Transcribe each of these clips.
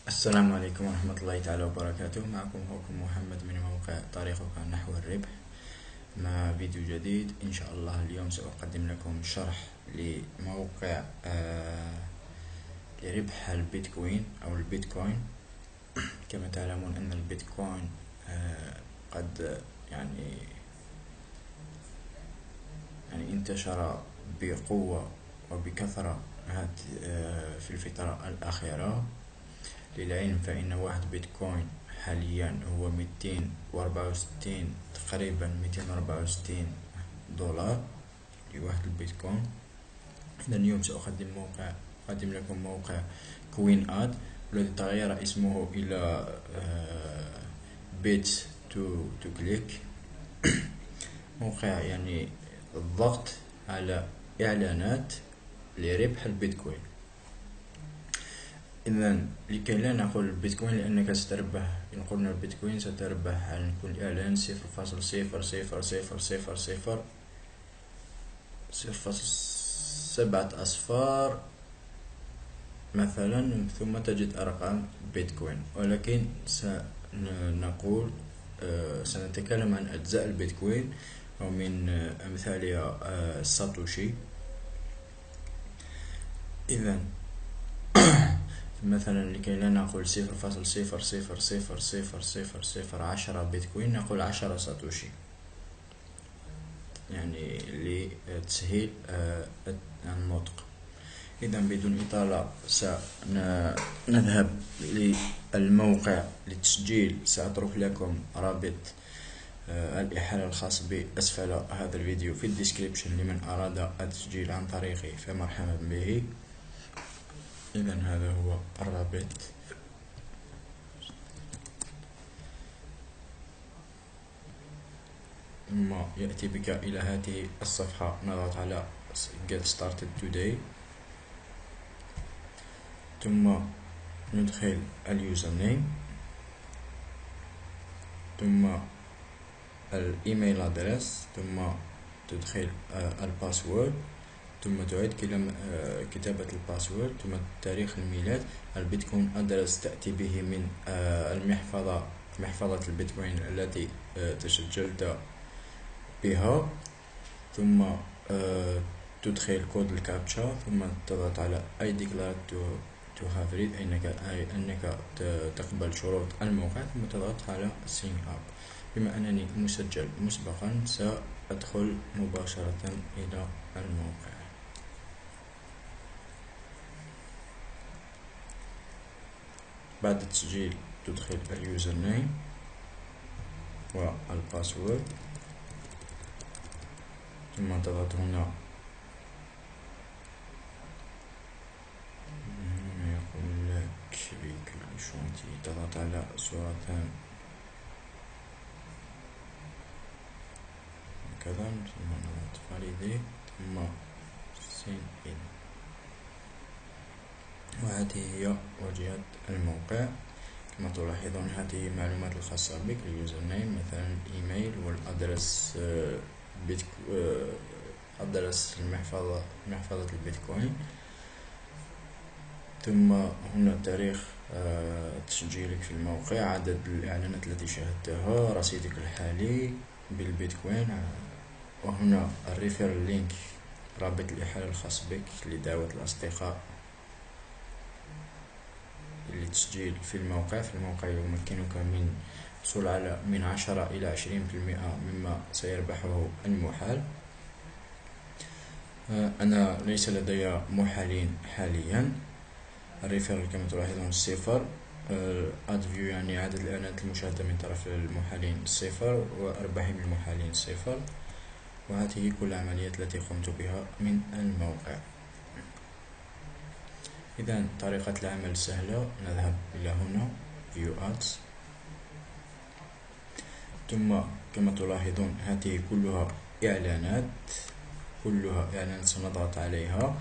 السلام عليكم ورحمة الله تعالى وبركاته. معكم أخوكم محمد من موقع طريقك نحو الربح مع فيديو جديد إن شاء الله. اليوم سأقدم لكم شرح لموقع لربح البيتكوين أو البيتكوين. كما تعلمون أن البيتكوين قد يعني انتشر بقوة وبكثرة في الفترة الأخيرة. للعلم فإن واحد بيتكوين حاليا هو 264 تقريبا $264 لواحد البيتكوين. إذا اليوم سأقدم لكم موقع كوين آد والذي تغير اسمه إلى بيت تو كليك. موقع يعني الضغط على إعلانات لربح البيتكوين. إذا لكي لا نقول البيتكوين لأنك ستربح، إن قلنا البيتكوين ستربح على كل إعلان 0.00000.7 أصفار مثلا، ثم تجد أرقام بيتكوين. ولكن سنتكلم عن أجزاء البيتكوين ومن أمثالها ساتوشي. إذا مثلا لكي لا نقول 0.0000010 بيتكوين، نقول 10 ساتوشي، يعني لتسهيل النطق. إذا بدون إطالة سنذهب للموقع للتسجيل. سأترك لكم رابط الإحالة الخاص بي أسفل هذا الفيديو في الديسكريبشن لمن أراد التسجيل عن طريقي فمرحبا به. إذا هذا هو الرابط. ثم يأتي بك إلى هذه الصفحة، نضغط على Get Started Today، ثم ندخل اليوزر نيم، ثم الإيميل أدرس، ثم تدخل الباسورد، ثم تعيد كتابة الباسورد، ثم تاريخ الميلاد. البيتكوين أدرس تأتي به من محفظة البيتكوين التي تسجلت بها، ثم تدخل كود الكابتشا، ثم تضغط على I declare to have read، أي أنك تقبل شروط الموقع، ثم تضغط على sign up. بما أنني مسجل مسبقا سأدخل مباشرة إلى الموقع. بعد التسجيل تدخل اليوزر نيم والباسورد، ثم تضغط هنا يقول لك بكل شونتي، تضغط على صورتان هكذا، ثم نضغط فاليدي، ثم سين إن. وهذه هي واجهة الموقع. كما تلاحظون هذه المعلومات الخاصة بك، اليوزر نيم مثلا، الإيميل والأدرس، أدرس محفظة البيتكوين، ثم هنا تاريخ تسجيلك في الموقع، عدد الإعلانات التي شاهدتها، رصيدك الحالي بالبيتكوين، وهنا الريفير لينك، رابط الإحالة الخاص بك لدعوة الأصدقاء للتسجيل في الموقع. يمكنك من الحصول على من 10 إلى 20% مما سيربحه المحال. أنا ليس لدي محالين حاليا. الريفيرال كما تلاحظون 0، اد فيو يعني عدد الإعلانات المشاهدة من طرف المحالين 0، وأرباحي من المحالين 0. وهذه كل العمليات التي قمت بها من الموقع. إذا طريقة العمل سهلة. نذهب إلى هنا View Ads، ثم كما تلاحظون هذه كلها إعلانات سنضغط عليها،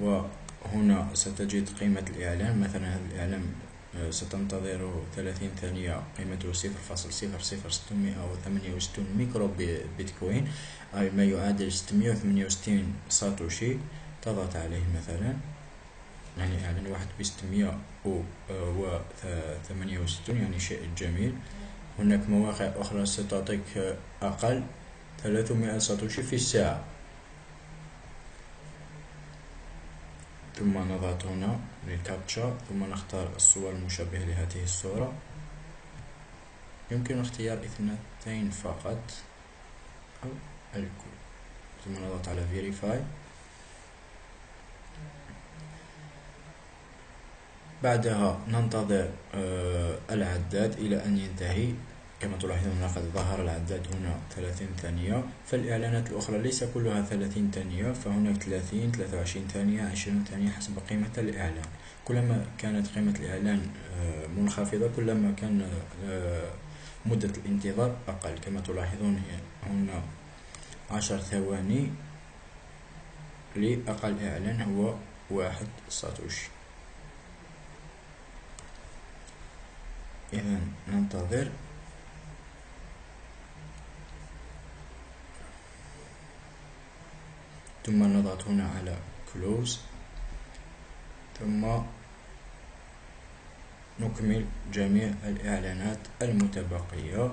وهنا ستجد قيمة الإعلان. مثلا هذا الإعلان ستنتظر 30 ثانية، قيمته 0.00668 ميكرو بيتكوين، أي ما يعادل 668 ساتوشي. تضغط عليه مثلا، يعني إعلان واحد ب668، يعني شيء جميل. هناك مواقع أخرى ستعطيك أقل 300 ساتوشي في الساعة. ثم نضغط هنا للكابتشا، ثم نختار الصور المشابهة لهذه الصورة. يمكن اختيار 2 فقط أو الكل، ثم نضغط على Verify. بعدها ننتظر العداد إلى أن ينتهي. كما تلاحظون قد ظهر العداد هنا 30 ثانية. فالإعلانات الأخرى ليس كلها 30 ثانية، فهناك 30، 23 ثانية، 20 ثانية حسب قيمة الإعلان. كلما كانت قيمة الإعلان منخفضة كلما كان مدة الانتظار أقل. كما تلاحظون هنا 10 ثواني لأقل إعلان هو 1 ساتوشي. إذا ننتظر. ثم نضغط هنا على Close، ثم نكمل جميع الإعلانات المتبقية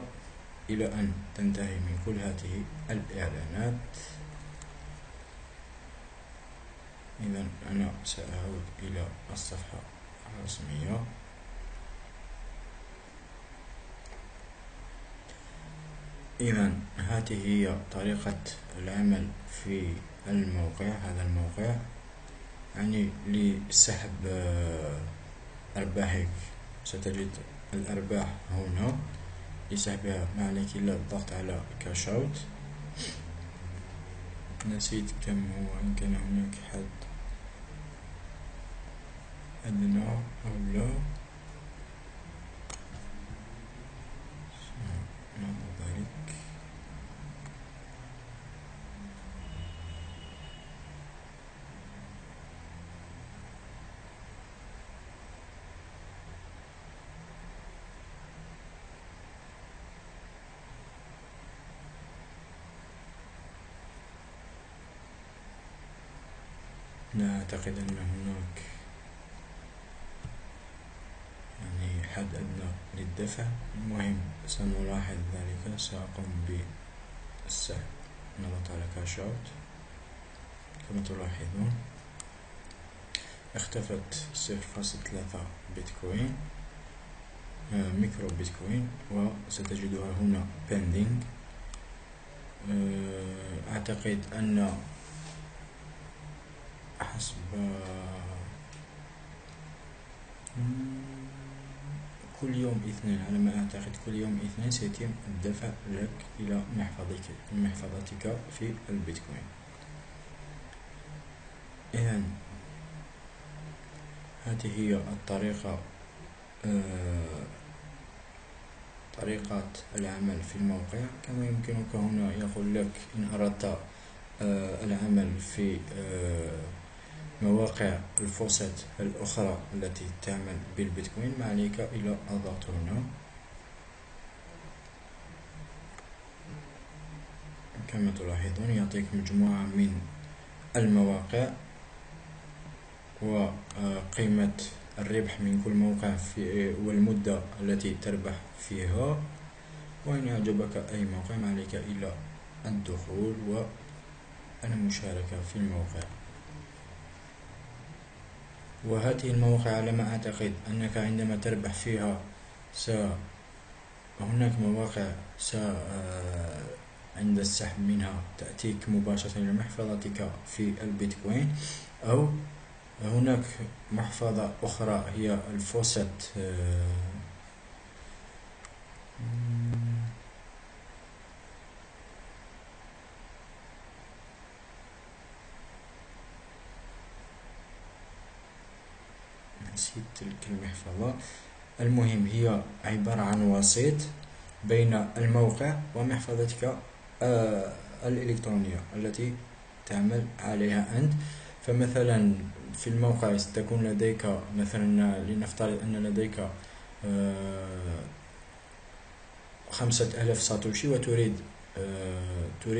إلى أن تنتهي من كل هذه الإعلانات. إذا أنا سأعود إلى الصفحة الرسمية. إذا هذه هي طريقة العمل في الموقع. هذا الموقع يعني لسحب أرباحك. ستجد الأرباح هنا لسحبها، ما عليك إلا الضغط على كاش اوت. نسيت كم هو، إن كان هناك حد أدنى أو لا. ذلك لا أعتقد أن هناك يعني حد أدنى للدفع. المهم سنلاحظ ذلك. سأقوم بالسحب. نضغط على كاش اوت. كما تلاحظون اختفت 0.3 بيتكوين، ميكرو بيتكوين، وستجدها هنا pending. أعتقد أن حسب كل يوم اثنين، على ما أعتقد كل يوم اثنين سيتم الدفع لك إلى محفظتك في البيتكوين. إذن هذه هي الطريقة، طريقة العمل في الموقع. كما يمكنك هنا يقول لك إن أردت العمل في مواقع الفوسيت الأخرى التي تعمل بالبيتكوين، ما عليك إلا الضغط هنا. كما تلاحظون يعطيك مجموعة من المواقع وقيمة الربح من كل موقع والمدة التي تربح فيها. وإن أعجبك أي موقع ما عليك إلا الدخول والمشاركة في الموقع. وهذه المواقع على ما أعتقد أنك عندما تربح فيها هناك مواقع عند السحب منها تأتيك مباشرة إلى محفظتك في البيتكوين، أو هناك محفظة أخرى هي الفوسيت. نسيت تلك المحفظة. المهم هي عبارة عن وسيط بين الموقع ومحفظتك الإلكترونية التي تعمل عليها أنت. فمثلا في الموقع ستكون لديك مثلا، لنفترض أن لديك 5000 ساتوشي وتريد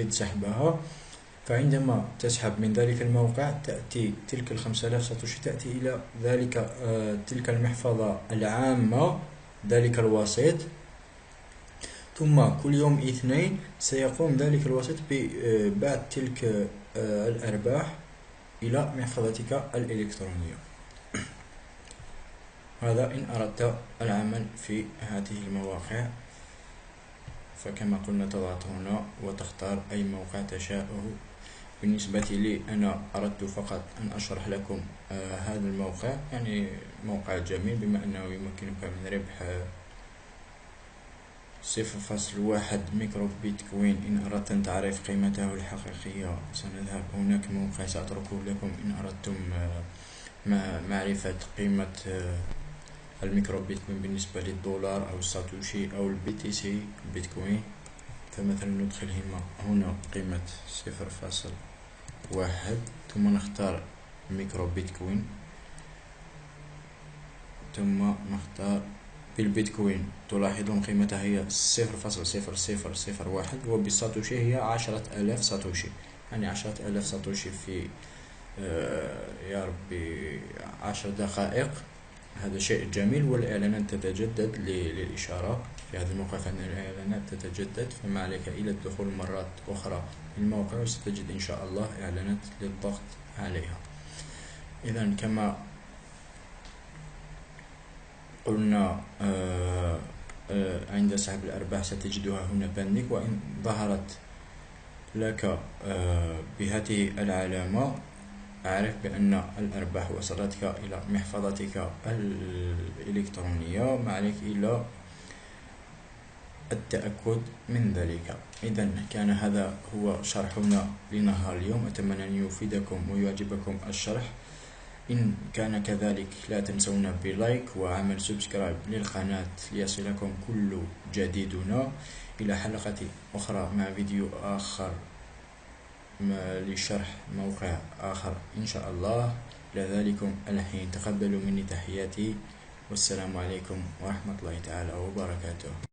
سحبها، فعندما تسحب من ذلك الموقع تأتي تلك 5000 ساتوشي تأتي إلى ذلك تلك المحفظة العامة، ذلك الوسيط. ثم كل يوم اثنين سيقوم ذلك الوسيط ببعث تلك الأرباح إلى محفظتك الإلكترونية. هذا إن أردت العمل في هذه المواقع. فكما قلنا تضغط هنا وتختار أي موقع تشاءه. بالنسبة لي أنا أردت فقط أن أشرح لكم هذا الموقع، يعني موقع جميل بما أنه يمكنك من ربح 0.1 ميكرو بيتكوين. إن أردت أن تعرف قيمته الحقيقية سنذهب هناك موقع سأتركه لكم إن أردتم معرفة قيمة الميكرو بيتكوين بالنسبة للدولار أو الساتوشي أو البي تي سي بيتكوين. فمثلا ندخل هنا قيمة 0.1 ثم نختار ميكرو بيتكوين ثم نختار بالبيتكوين. تلاحظون قيمتها هي 0.0001 وبالساتوشي هي 10,000 ساتوشي، يعني 10,000 ساتوشي في يا ربي 10 دقائق. هذا شيء جميل. والإعلانات تتجدد للإشارة في هذا الموقع، فإن الإعلانات تتجدد، فما عليك إلا الدخول مرات أخرى في الموقع وستجد إن شاء الله إعلانات للضغط عليها. إذا كما قلنا عند سحب الأرباح ستجدها هنا بندك، وإن ظهرت لك بهذه العلامة أعرف بأن الأرباح وصلتك إلى محفظتك الإلكترونية، ما عليك إلا التأكد من ذلك. إذا كان هذا هو شرحنا لنهار اليوم. أتمنى أن يفيدكم ويعجبكم الشرح. إن كان كذلك لا تنسونا بلايك وعمل سبسكرايب للقناة ليصلكم كل جديدنا. إلى حلقة أخرى مع فيديو آخر لشرح موقع آخر إن شاء الله. إلى ذلكم الحين تقبلوا مني تحياتي، والسلام عليكم ورحمة الله تعالى وبركاته.